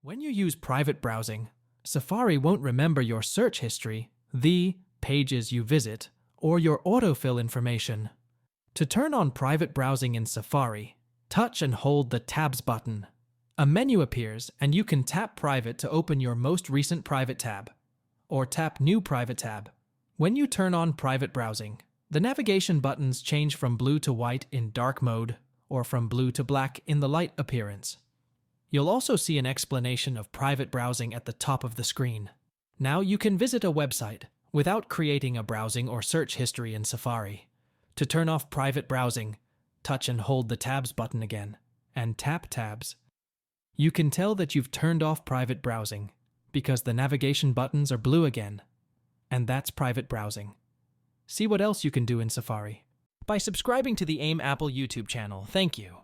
When you use private browsing, Safari won't remember your search history, the pages you visit, or your autofill information. To turn on private browsing in Safari, touch and hold the Tabs button. A menu appears and you can tap Private to open your most recent private tab, or tap New Private tab. When you turn on private browsing, the navigation buttons change from blue to white in dark mode, or from blue to black in the light appearance. You'll also see an explanation of private browsing at the top of the screen. Now you can visit a website without creating a browsing or search history in Safari. To turn off private browsing, touch and hold the Tabs button again, and tap Tabs. You can tell that you've turned off private browsing because the navigation buttons are blue again, and that's private browsing. See what else you can do in Safari by subscribing to the AIM Apple YouTube channel. Thank you.